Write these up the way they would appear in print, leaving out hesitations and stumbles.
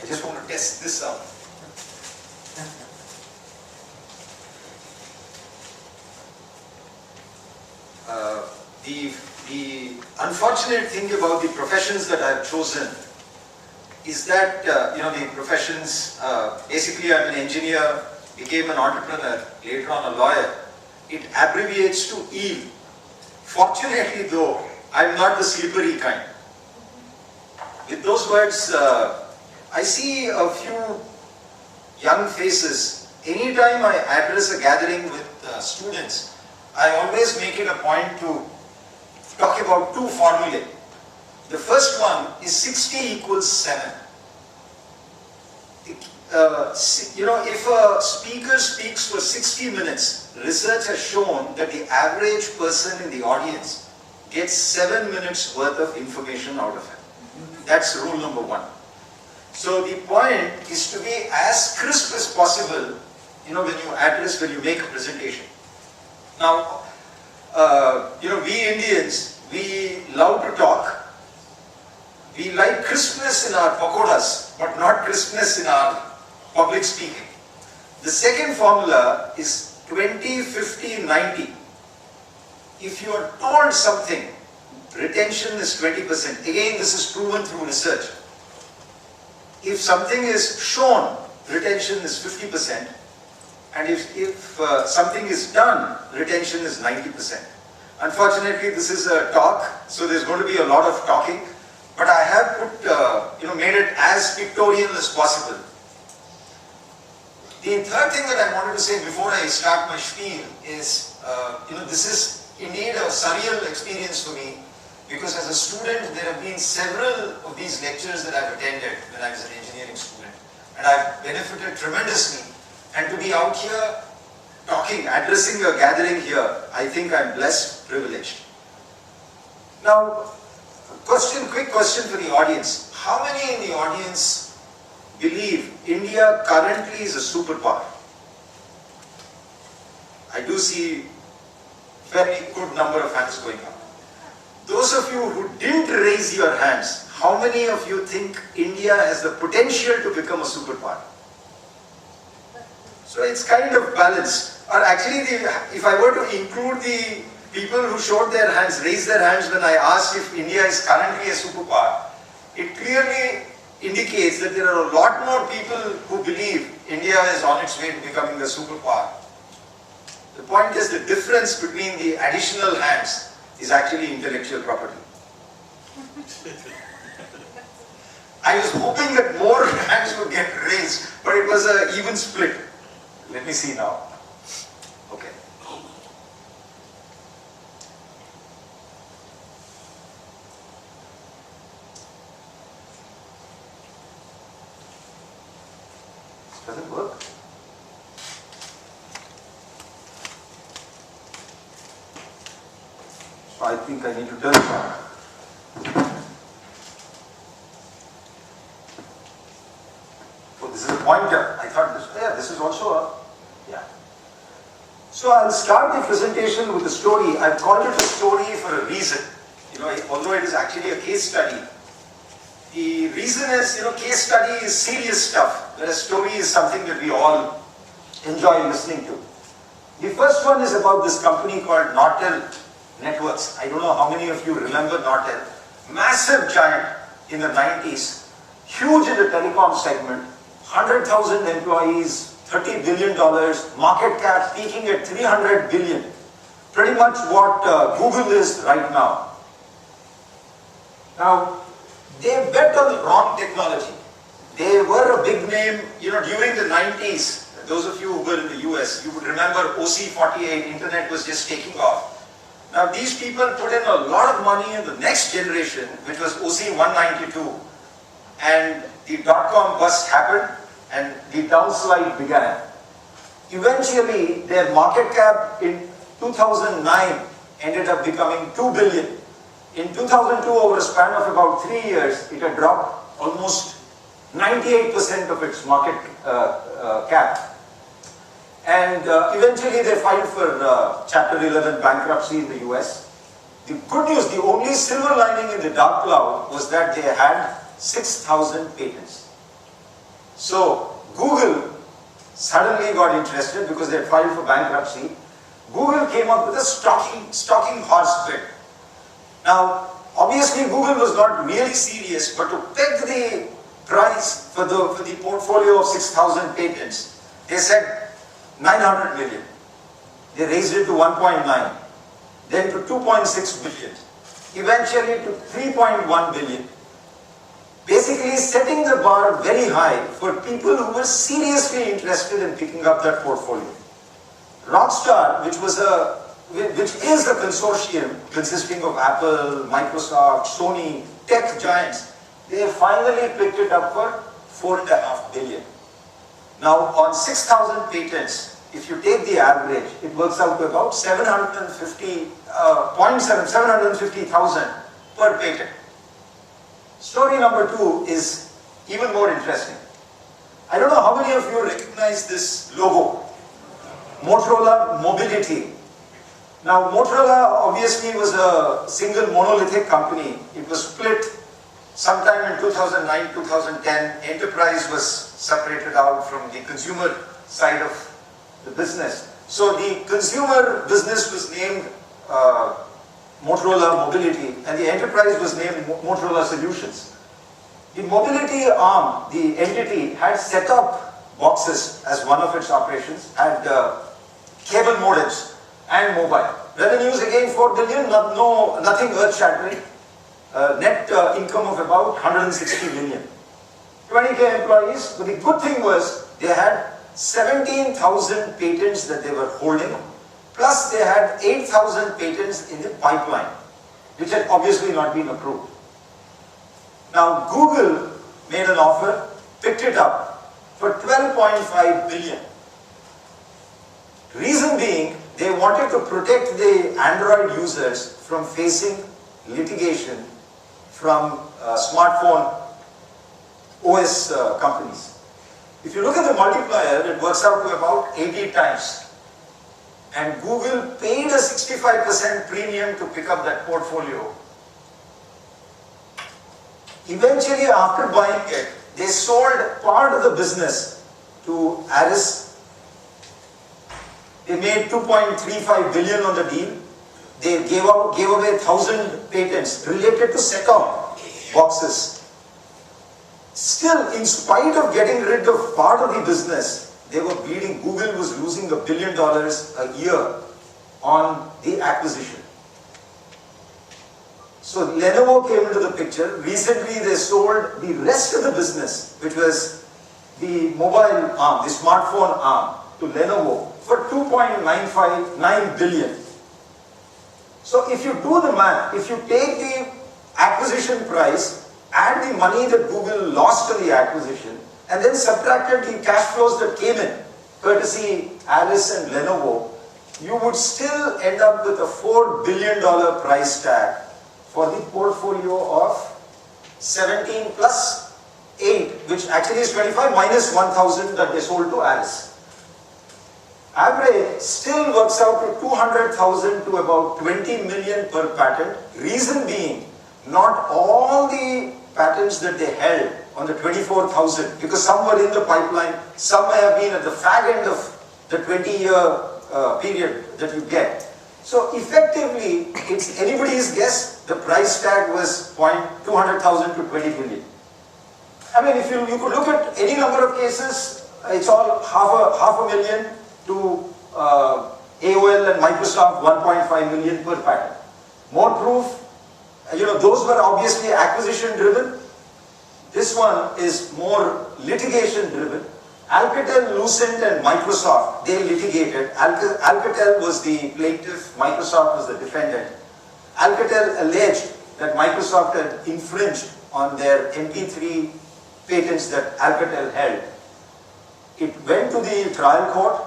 just want to test this out. The unfortunate thing about the professions that I have chosen is that, the professions, basically I'm an engineer, became an entrepreneur, later on a lawyer. It abbreviates to EVE. Fortunately though, I'm not the slippery kind. With those words, I see a few young faces. Anytime I address a gathering with students, I always make it a point to talk about two formulae. The first one is 60 equals 7. If a speaker speaks for 60 minutes, research has shown that the average person in the audience gets 7 minutes worth of information out of it. That's rule number one. So the point is to be as crisp as possible, when you make a presentation. Now, we Indians, we love to talk. We like crispness in our pakoras, but not crispness in our public speaking. The second formula is 20, 50, 90. If you are told something, retention is 20%. Again, this is proven through research. If something is shown, retention is 50%. And if something is done, retention is 90%. Unfortunately, this is a talk, so there's going to be a lot of talking. But I have put, made it as pictorial as possible. The third thing that I wanted to say before I start my spiel is, this is indeed a surreal experience for me, because as a student, there have been several of these lectures that I've attended when I was an engineering student, and I've benefited tremendously. And to be out here talking, addressing a gathering here, I think I'm blessed, privileged. Now, quick question for the audience. How many in the audience believe India currently is a superpower? I do see a very good number of hands going up. Those of you who didn't raise your hands, how many of you think India has the potential to become a superpower? So it's kind of balanced. Or actually, if I were to include the people who showed their hands, raised their hands when I asked if India is currently a superpower, it clearly indicates that there are a lot more people who believe India is on its way to becoming a superpower. The point is, the difference between the additional hands is actually intellectual property. I was hoping that more hands would get raised, but it was an even split. Let me see now. Okay. Does it work? So I think I need to turn it on. Oh, this is a pointer. I thought this is also a, yeah. So I'll start the presentation with a story. I've called it a story for a reason. Although it is actually a case study. The reason is, case study is serious stuff, whereas story is something that we all enjoy listening to. The first one is about this company called Nortel Networks. I don't know how many of you remember Nortel. Massive giant in the 90s, huge in the telecom segment, 100,000 employees, $30 billion, market cap peaking at 300 billion. Pretty much what Google is right now. Now, they bet on the wrong technology. They were a big name, during the 90s. Those of you who were in the US, you would remember OC48, internet was just taking off. Now these people put in a lot of money in the next generation, which was OC192. And the dot-com bust happened and the downslide began. Eventually, their market cap in 2009 ended up becoming 2 billion. In 2002, over a span of about 3 years, it had dropped almost 98% of its market cap. And eventually they filed for Chapter 11 bankruptcy in the US. The good news, the only silver lining in the dark cloud was that they had 6,000 patents. So Google suddenly got interested because they had filed for bankruptcy. Google came up with a stocking horse bid. Now, obviously Google was not really serious, but to peg the price for the portfolio of 6,000 patents, they said 900 million. They raised it to 1.9, then to 2.6 billion, eventually to 3.1 billion. Basically setting the bar very high for people who were seriously interested in picking up that portfolio. Rockstar, which is a consortium consisting of Apple, Microsoft, Sony, tech giants, they finally picked it up for 4.5 billion. Now on 6,000 patents, if you take the average, it works out to about 750,000 per patent. Story number 2 is even more interesting. I don't know how many of you recognize this logo, Motorola Mobility. Now Motorola obviously was a single monolithic company. It was split sometime in 2009, 2010. Enterprise was separated out from the consumer side of the business. So the consumer business was named Motorola Mobility, and the enterprise was named Motorola Solutions. The mobility arm, the entity, had set-top boxes as one of its operations, had cable modems and mobile. Revenues again 4 billion, nothing earth-shattering. Net income of about 160 million. 20k employees, but the good thing was they had 17,000 patents that they were holding, plus they had 8,000 patents in the pipeline, which had obviously not been approved. Now Google made an offer, picked it up for 12.5 billion. Reason being, they wanted to protect the Android users from facing litigation from smartphone OS companies. If you look at the multiplier, it works out to about 80 times. And Google paid a 65% premium to pick up that portfolio. Eventually, after buying it, they sold part of the business to Aris. They made 2.35 billion on the deal. They gave away 1,000 patents related to set-top boxes. Still, in spite of getting rid of part of the business, they were bleeding. Google was losing $1 billion a year on the acquisition. So Lenovo came into the picture. Recently, they sold the rest of the business, which was the mobile arm, the smartphone arm, to Lenovo for 2.959 billion. So if you do the math, if you take the acquisition price, add the money that Google lost on the acquisition, and then subtracted the cash flows that came in, courtesy Alice and Lenovo, you would still end up with a $4 billion price tag for the portfolio of 17 plus 8, which actually is 25 minus 1,000 that they sold to Alice. Average still works out to 200,000 to about 20 million per patent. Reason being, not all the patents that they held on the 24,000, because some were in the pipeline, some may have been at the fag end of the 20-year period that you get. So effectively, it's anybody's guess, the price tag was 200,000 to 20 billion. I mean, if you could look at any number of cases, it's all half a million to AOL and Microsoft 1.5 million per patent. More proof, those were obviously acquisition driven. This one is more litigation driven. Alcatel, Lucent and Microsoft, they litigated. Alcatel was the plaintiff, Microsoft was the defendant. Alcatel alleged that Microsoft had infringed on their MP3 patents that Alcatel held. It went to the trial court.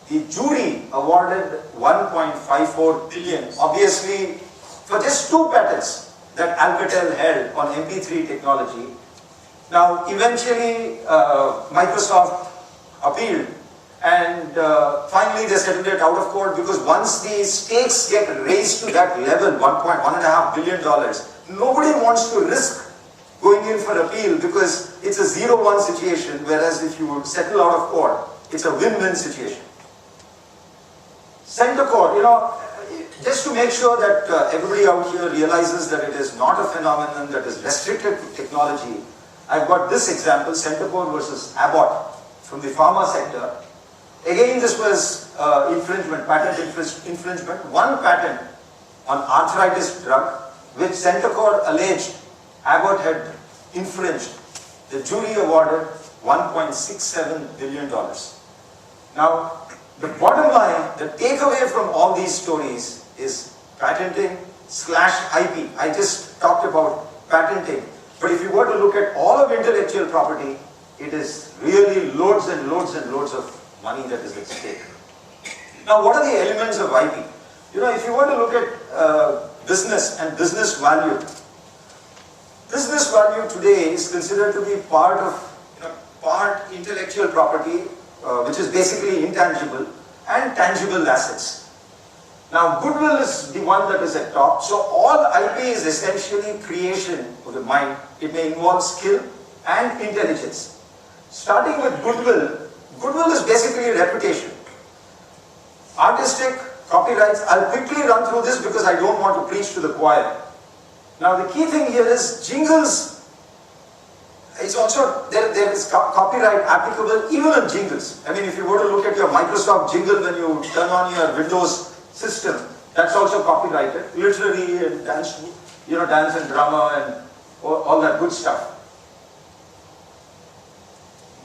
The jury awarded 1.54 billion, obviously for just 2 patents that Alcatel held on MP3 technology. Now, eventually, Microsoft appealed, and finally they settled it out of court, because once the stakes get raised to that level, $1.5 billion, nobody wants to risk going in for appeal because it's a 0-1 situation, whereas if you settle out of court, it's a win-win situation. Center court, just to make sure that everybody out here realizes that it is not a phenomenon that is restricted to technology, I've got this example, Center Court versus Abbott from the pharma sector. Again, this was infringement, patent infringement. One patent on arthritis drug, which Center Court alleged Abbott had infringed. The jury awarded $1.67 billion. Now, the bottom line, the takeaway from all these stories is patenting / IP. I just talked about patenting. But if you were to look at all of intellectual property, it is really loads and loads and loads of money that is at stake. Now, what are the elements of IP? If you were to look at business and business value today is considered to be part intellectual property, which is basically intangible, and tangible assets. Now, goodwill is the one that is at top. So, all IP is essentially creation of the mind. It may involve skill and intelligence. Starting with goodwill, goodwill is basically reputation. Artistic, copyrights, I'll quickly run through this because I don't want to preach to the choir. Now, the key thing here is jingles. It's also, there is copyright applicable even on jingles. I mean, if you were to look at your Microsoft jingle when you turn on your Windows system, that's also copyrighted. Literary and dance, dance and drama and all that good stuff.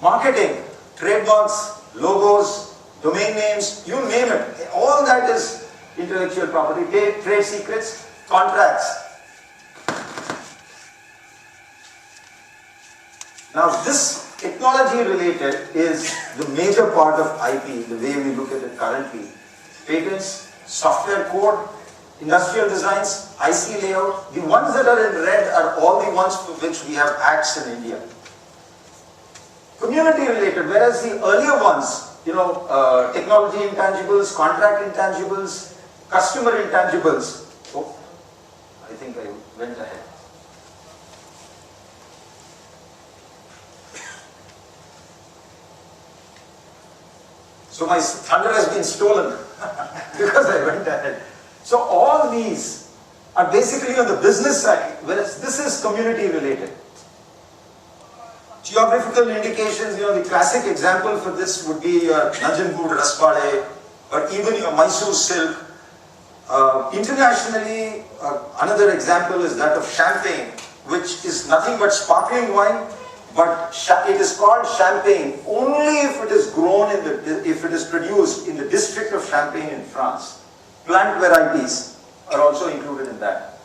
Marketing, trademarks, logos, domain names, you name it. All that is intellectual property. Trade secrets, contracts. Now, this technology related is the major part of IP, the way we look at it currently. Patents, software code, industrial designs, IC layout. The ones that are in red are all the ones for which we have acts in India. Community related, whereas the earlier ones, technology intangibles, contract intangibles, customer intangibles. Oh, I think I went ahead. So my thunder has been stolen because I went ahead. So all these are basically on the business side, whereas this is community related. Geographical indications, the classic example for this would be your Nanjangud Rasvade or even your Mysore silk. Internationally, another example is that of champagne, which is nothing but sparkling wine, but it is called champagne only if it is grown if it is produced in the district of Champagne in France. Plant varieties are also included in that.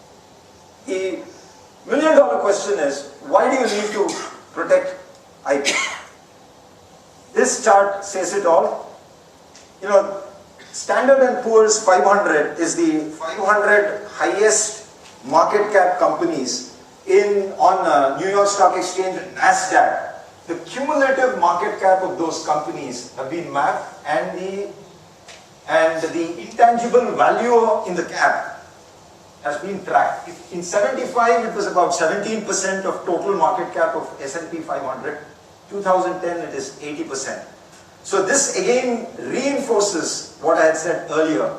The million-dollar question is, why do you need to protect IP? This chart says it all. Standard & Poor's 500 is the 500 highest market cap companies on New York Stock Exchange and NASDAQ. The cumulative market cap of those companies have been mapped, and the intangible value in the cap has been tracked. In 75, it was about 17% of total market cap of S&P 500. 2010, it is 80%. So this again reinforces what I had said earlier.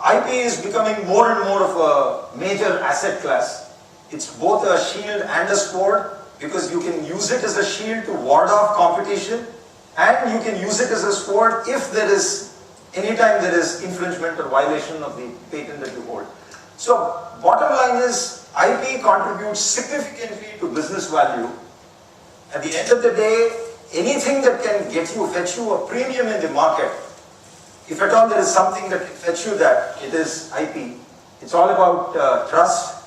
IP is becoming more and more of a major asset class. It's both a shield and a sword because you can use it as a shield to ward off competition, and you can use it as a sword if anytime there is infringement or violation of the patent that you hold. So bottom line is IP contributes significantly to business value. At the end of the day, anything that can fetch you a premium in the market, if at all there is something that can fetch you that, it is IP. It's all about trust,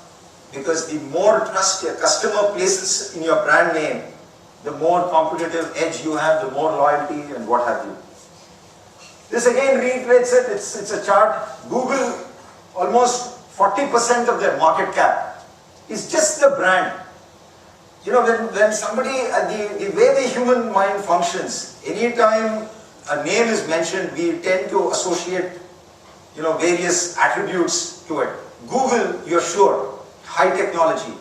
because the more trust your customer places in your brand name, the more competitive edge you have, the more loyalty and what have you. This again reiterates it. It's a chart. Google, almost 40% of their market cap is just the brand. When somebody, the way the human mind functions, anytime a name is mentioned, we tend to associate, various attributes to it. Google, you're sure, high technology.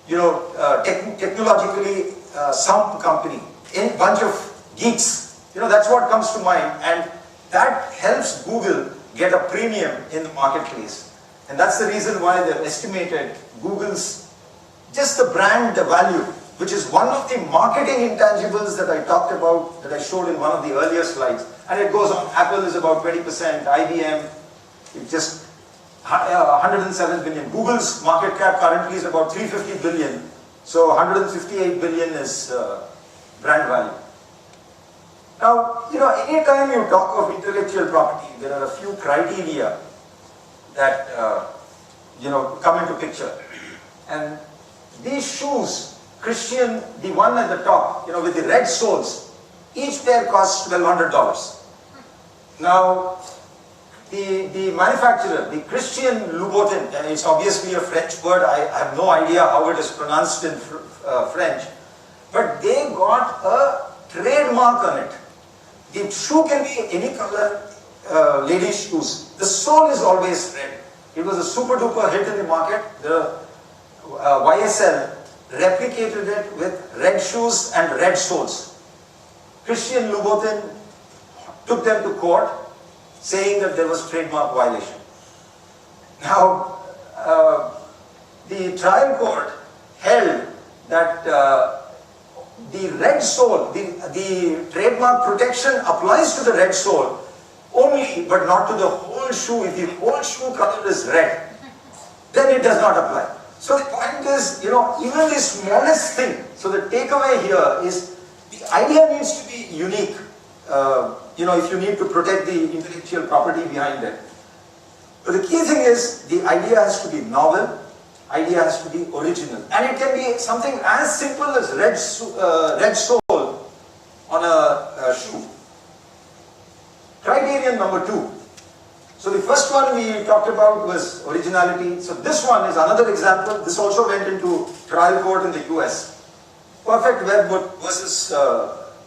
technologically some company, a bunch of geeks. That's what comes to mind, and that helps Google get a premium in the marketplace. And that's the reason why they've estimated Google's, just the brand value, which is one of the marketing intangibles that I talked about, that I showed in one of the earlier slides. And it goes on. Apple is about 20%, IBM, it just 107 billion. Google's market cap currently is about 350 billion. So 158 billion is brand value. Now, anytime you talk of intellectual property, there are a few criteria that, come into picture. And these shoes, Christian, the one at the top, with the red soles, each pair costs $1,200. Now, the manufacturer, the Christian Louboutin, and it's obviously a French word, I have no idea how it is pronounced in French, but they got a trademark on it. The shoe can be any color, ladies' shoes. The sole is always red. It was a super duper hit in the market. The YSL replicated it with red shoes and red soles. Christian Louboutin took them to court, saying that there was trademark violation. Now, the trial court held that the red sole, the trademark protection applies to the red sole only, but not to the whole shoe. If the whole shoe color is red, then it does not apply. So the point is, even the smallest thing, so the takeaway here is the idea needs to be unique. If you need to protect the intellectual property behind it. But the key thing is, the idea has to be novel, idea has to be original. And it can be something as simple as red sole on a shoe. Criterion number 2. So the first one we talked about was originality. So this one is another example. This also went into trial court in the US. Perfect Web versus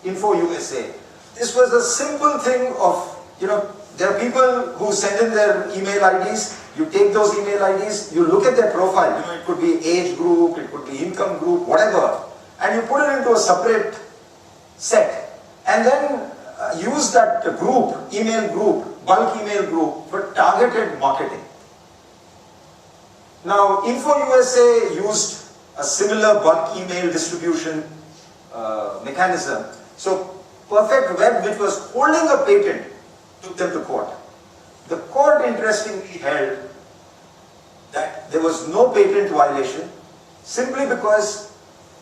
Info USA. This was a simple thing of, there are people who send in their email IDs, you take those email IDs, you look at their profile, it could be age group, it could be income group, whatever, and you put it into a separate set, and then use that group, email group, bulk email group for targeted marketing. Now, Info USA used a similar bulk email distribution mechanism. So, Perfect Web, which was holding a patent, took them to court. The court interestingly held that there was no patent violation simply because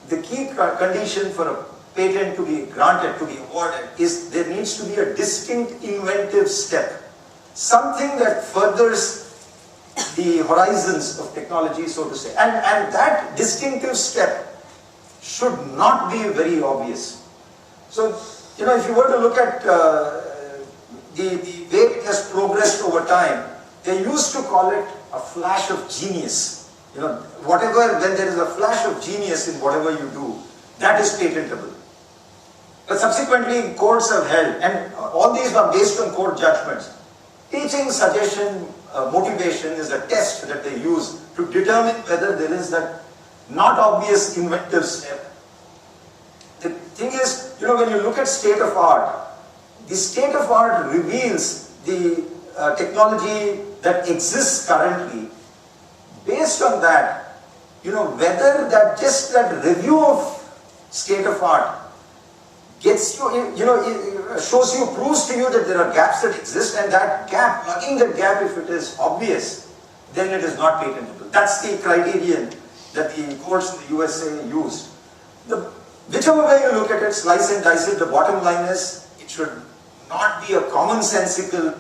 the key condition for a patent to be granted, to be awarded, is there needs to be a distinct inventive step. Something that furthers the horizons of technology, so to say. And that distinctive step should not be very obvious. So, if you were to look at the way it has progressed over time, they used to call it a flash of genius. When there is a flash of genius in whatever you do, that is patentable. But subsequently, courts have held, and all these are based on court judgments. Teaching, suggestion, motivation is a test that they use to determine whether there is that not obvious inventive step. The thing is, when you look at state of art, the state of art reveals the technology that exists currently. Based on that, whether that review of state of art gets you, shows you, proves to you that there are gaps that exist, and that gap, plugging that gap, if it is obvious, then it is not patentable. That's the criterion that the courts in the USA used. Whichever way you look at it, slice and dice it, the bottom line is, it should not be a commonsensical,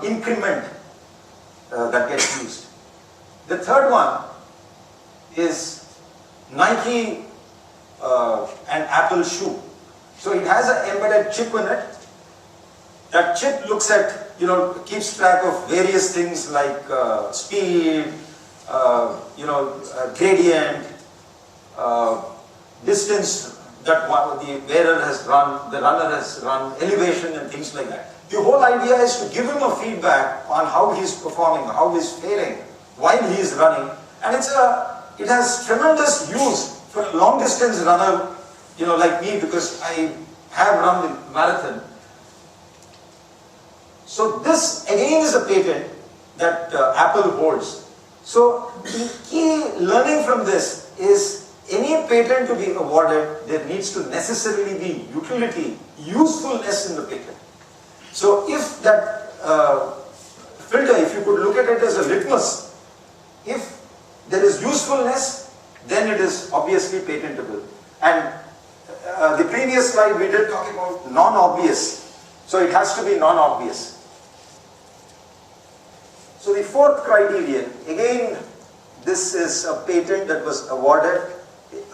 increment that gets used. The third one is Nike and Apple shoe. So it has an embedded chip in it. That chip looks at, keeps track of various things like speed, gradient, distance that the wearer has run, the runner has run, elevation and things like that. The whole idea is to give him a feedback on how he's performing, how he's failing while he is running. And it's a it has tremendous use for a long distance runner, like me, because I have run the marathon. So this again is a patent that Apple holds. So the key learning from this is any patent to be awarded, there needs to necessarily be utility, usefulness in the patent. So if that filter, if you could look at it as a litmus, if there is usefulness, then it is obviously patentable. And the previous slide we did talk about non-obvious. So it has to be non-obvious. So the fourth criterion, again, this is a patent that was awarded.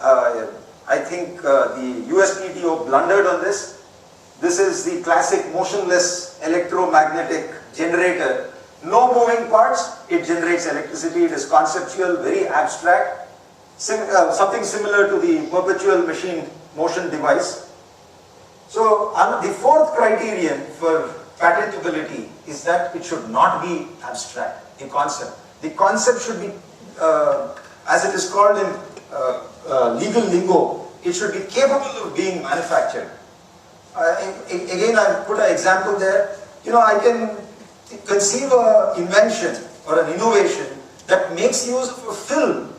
I think the USPTO blundered on this. This is the classic motionless electromagnetic generator. No moving parts, it generates electricity. It is conceptual, very abstract. Something similar to the perpetual machine motion device. So the fourth criterion for patentability is that it should not be abstract, the concept. The concept should be, as it is called in legal lingo, it should be capable of being manufactured. Again, I put an example there. I can conceive an invention or an innovation that makes use of a film,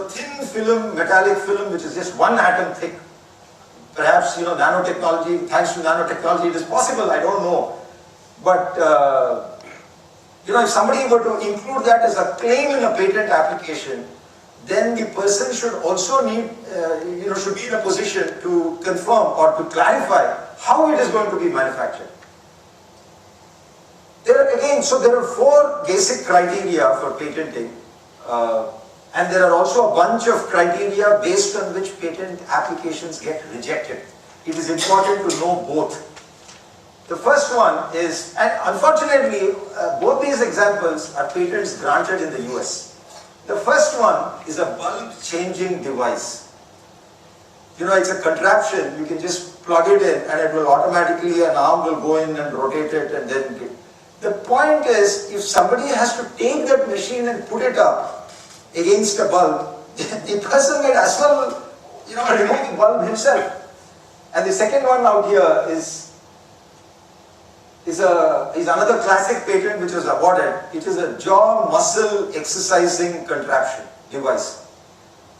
thin film, metallic film, which is just 1 atom thick. Perhaps, nanotechnology, thanks to nanotechnology, it is possible, I don't know. But, if somebody were to include that as a claim in a patent application, then the person should also should be in a position to confirm or to clarify how it is going to be manufactured. So there are 4 basic criteria for patenting, and there are also a bunch of criteria based on which patent applications get rejected. It is important to know both. The first one is, and unfortunately, both these examples are patents granted in the US. The first one is a bulb changing device. It's a contraption, you can just plug it in and it will automatically, an arm will go in and rotate it and then get. The point is, if somebody has to take that machine and put it up against a bulb, the person might as well, remove the bulb himself. And the second one out here is another classic patent which was awarded. It is a jaw muscle exercising contraption device.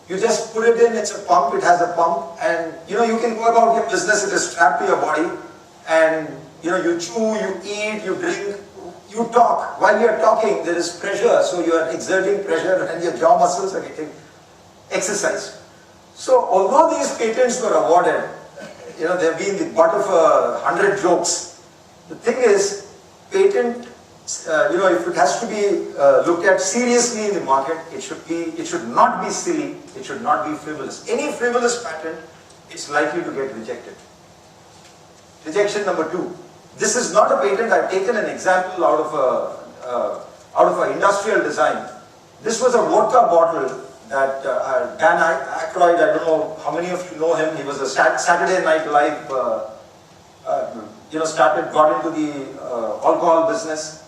You just put it in, it's a pump, it has a pump, and you can go about your business, it is strapped to your body, and you chew, you eat, you drink, you talk. While you are talking, there is pressure, so you are exerting pressure and your jaw muscles are getting exercised. So although these patents were awarded, they have been the butt of 100 jokes. The thing is, patent, if it has to be looked at seriously in the market, it should not be silly, it should not be frivolous. Any frivolous patent, it's likely to get rejected. Rejection number 2. This is not a patent. I've taken an example out of an industrial design. This was a vodka bottle that Dan Aykroyd, I don't know how many of you know him. He was a Saturday Night Live, got into the alcohol business.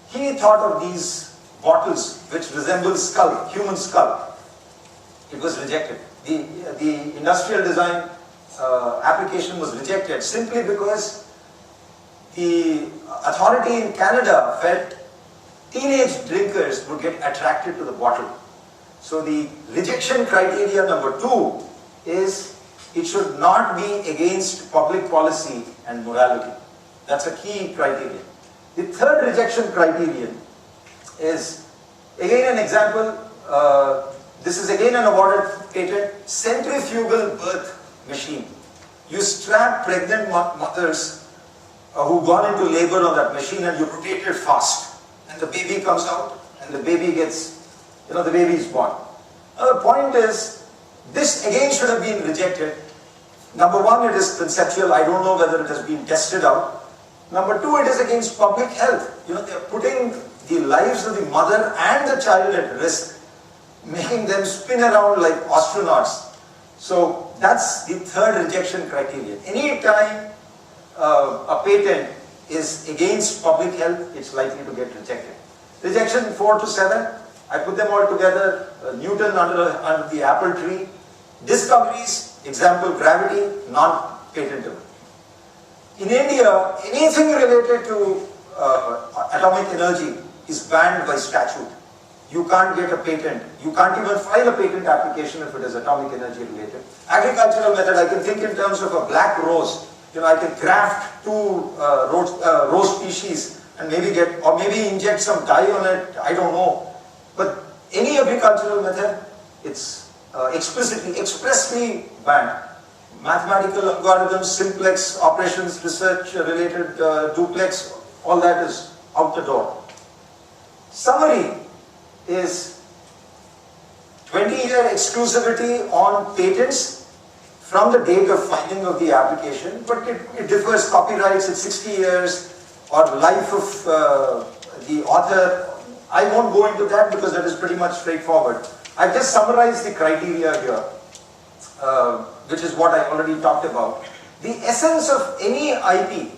He thought of these bottles which resemble skull, human skull. It was rejected. The industrial design application was rejected simply because the authority in Canada felt teenage drinkers would get attracted to the bottle. So the rejection criteria number 2 is it should not be against public policy and morality. That's a key criterion. The third rejection criterion is, again an example, this is again an awarded patent, centrifugal birth machine. You strap pregnant mothers who've gone into labor on that machine and you rotate it fast. And the baby comes out and the baby gets, the baby is born. Now the point is, this again should have been rejected. Number 1, it is conceptual. I don't know whether it has been tested out. Number 2, it is against public health. They are putting the lives of the mother and the child at risk, making them spin around like astronauts. So that's the third rejection criterion. Any time a patent is against public health, it's likely to get rejected. Rejection 4 to 7, I put them all together, Newton under the apple tree. Discoveries, example gravity, non-patentable. In India, anything related to atomic energy is banned by statute. You can't get a patent. You can't even file a patent application if it is atomic energy related. Agricultural method, I can think in terms of a black rose. I can craft two rose species and maybe inject some dye on it, I don't know. But any agricultural method, it's expressly banned. Mathematical algorithms, simplex operations, research related duplex, all that is out the door. Summary is 20-year exclusivity on patents from the date of filing of the application, but it differs. Copyrights at 60 years or life of the author. I won't go into that because that is pretty much straightforward. I've just summarized the criteria here, which is what I already talked about. The essence of any IP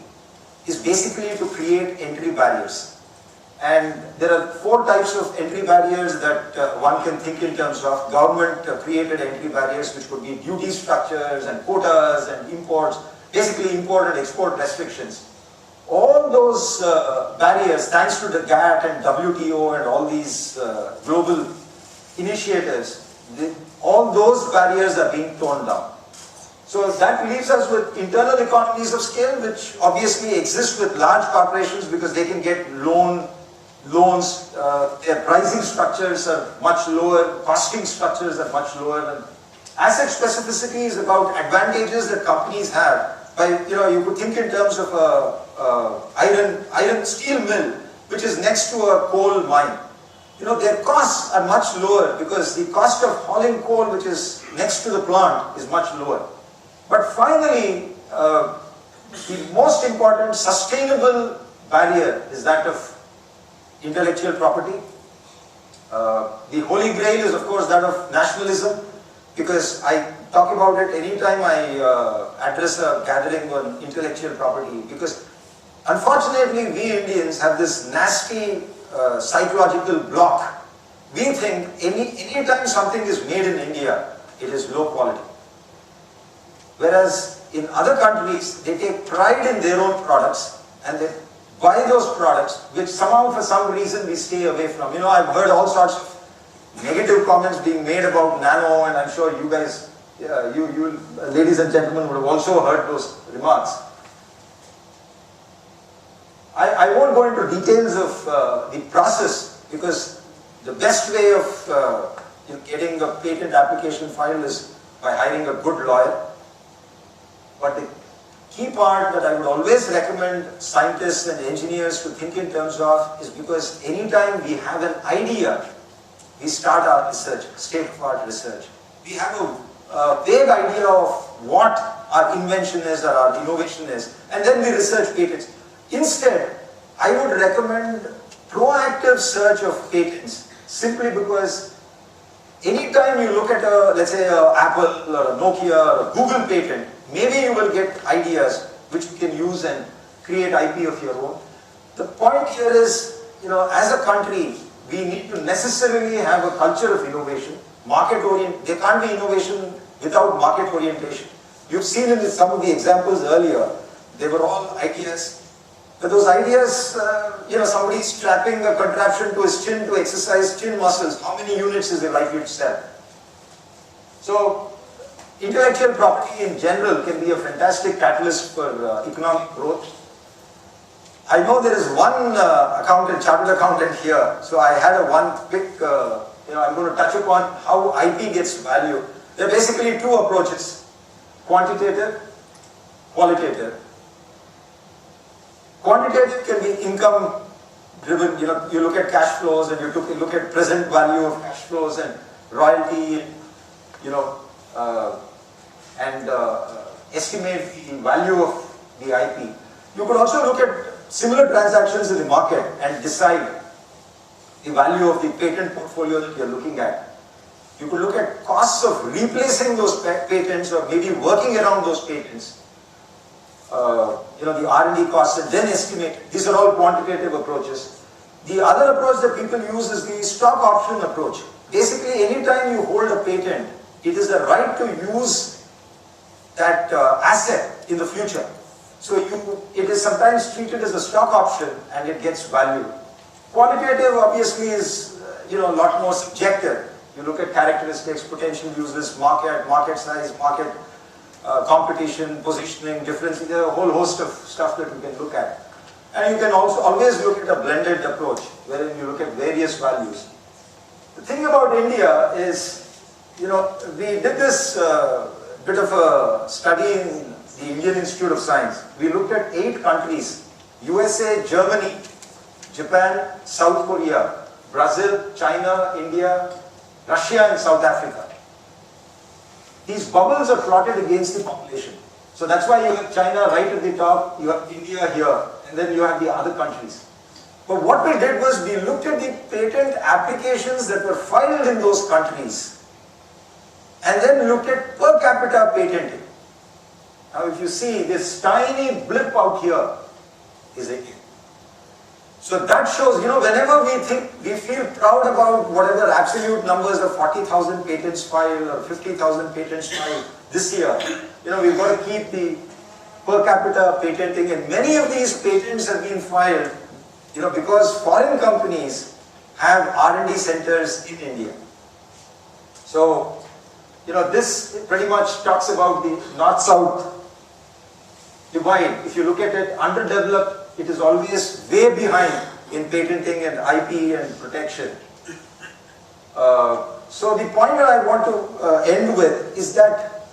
is basically to create entry barriers. And there are 4 types of entry barriers that one can think in terms of. Government created entry barriers, which could be duty structures and quotas and imports, basically import and export restrictions. All those barriers, thanks to the GATT and WTO and all these global initiatives, all those barriers are being torn down. So that leaves us with internal economies of scale, which obviously exist with large corporations because they can get loans, their pricing structures are much lower, costing structures are much lower. And asset specificity is about advantages that companies have. You could think in terms of iron steel mill, which is next to a coal mine. Their costs are much lower because the cost of hauling coal, which is next to the plant, is much lower. But finally, the most important sustainable barrier is that of intellectual property. The holy grail is of course that of nationalism, because I talk about it anytime I address a gathering on intellectual property, because unfortunately we Indians have this nasty psychological block. We think anytime something is made in India, it is low quality. Whereas in other countries, they take pride in their own products and they buy those products, which somehow for some reason we stay away from. I've heard all sorts of negative comments being made about nano, and I'm sure you guys, you ladies and gentlemen would have also heard those remarks. I won't go into details of the process, because the best way of getting a patent application filed is by hiring a good lawyer. But the key part that I would always recommend scientists and engineers to think in terms of is, because anytime we have an idea, we start our research, state-of-the-art research. We have a vague idea of what our invention is or our innovation is, and then we research patents. Instead, I would recommend proactive search of patents, simply because anytime you look at let's say an Apple or a Nokia or a Google patent, maybe you will get ideas which you can use and create IP of your own. The point here is, as a country, we need to necessarily have a culture of innovation, there can't be innovation without market orientation. You've seen in some of the examples earlier, they were all ideas. But those ideas, somebody strapping a contraption to his chin to exercise chin muscles, how many units is he likely to sell? So, intellectual property in general can be a fantastic catalyst for economic growth. I know there is one chartered accountant here, so I had one quick, I'm going to touch upon how IP gets value. There are basically 2 approaches, quantitative, qualitative. Quantitative can be income driven, you look at cash flows and you look at present value of cash flows and royalty, and estimate the value of the IP. You could also look at similar transactions in the market and decide the value of the patent portfolio that you're looking at. You could look at costs of replacing those patents or maybe working around those patents. The R&D costs, and then estimate. These are all quantitative approaches. The other approach that people use is the stock option approach. Basically, anytime you hold a patent, it is the right to use that asset in the future. So it is sometimes treated as a stock option and it gets value. Qualitative obviously is a lot more subjective. You look at characteristics, potential uses, market size, market competition, positioning, difference. There are a whole host of stuff that you can look at. And you can also always look at a blended approach, wherein you look at various values. The thing about India is, we did this bit of a study in the Indian Institute of Science. We looked at 8 countries: USA, Germany, Japan, South Korea, Brazil, China, India, Russia and South Africa. These bubbles are plotted against the population. So that's why you have China right at the top, you have India here, and then you have the other countries. But what we did was we looked at the patent applications that were filed in those countries and then looked at per capita patenting. Now if you see this tiny blip out here is India. So that shows, whenever we feel proud about whatever absolute numbers of 40,000 patents filed or 50,000 patents filed this year, we've got to keep the per capita patenting, and many of these patents have been filed, because foreign companies have R&D centers in India. So, this pretty much talks about the north-south divide. If you look at it, underdeveloped, it is always way behind in patenting and IP and protection. So the point that I want to end with is that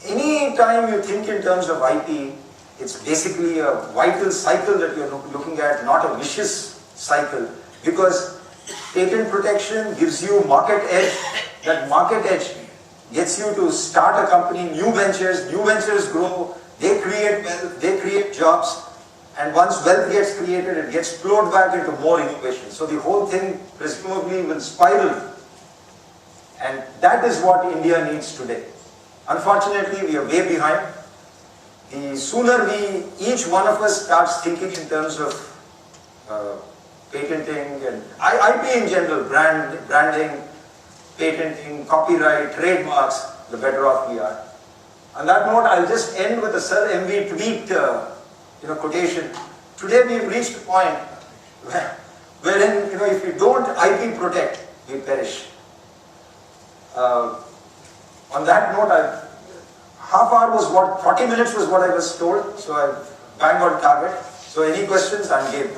any time you think in terms of IP, it's basically a vital cycle that you're looking at, not a vicious cycle, because patent protection gives you market edge. That market edge gets you to start a company, new ventures grow, they create wealth, they create jobs, and once wealth gets created, it gets flowed back into more innovation. So the whole thing presumably will spiral, and that is what India needs today. Unfortunately, we are way behind. The sooner each one of us starts thinking in terms of patenting and IP in general, branding, patenting, copyright, trademarks, the better off we are. On that note, I'll just end with a Sir M.V. tweet quotation. Today we've reached a point wherein, if we don't IP protect, we perish. On that note, half hour was 40 minutes was what I was told, so I banged on target. So any questions, I'm game.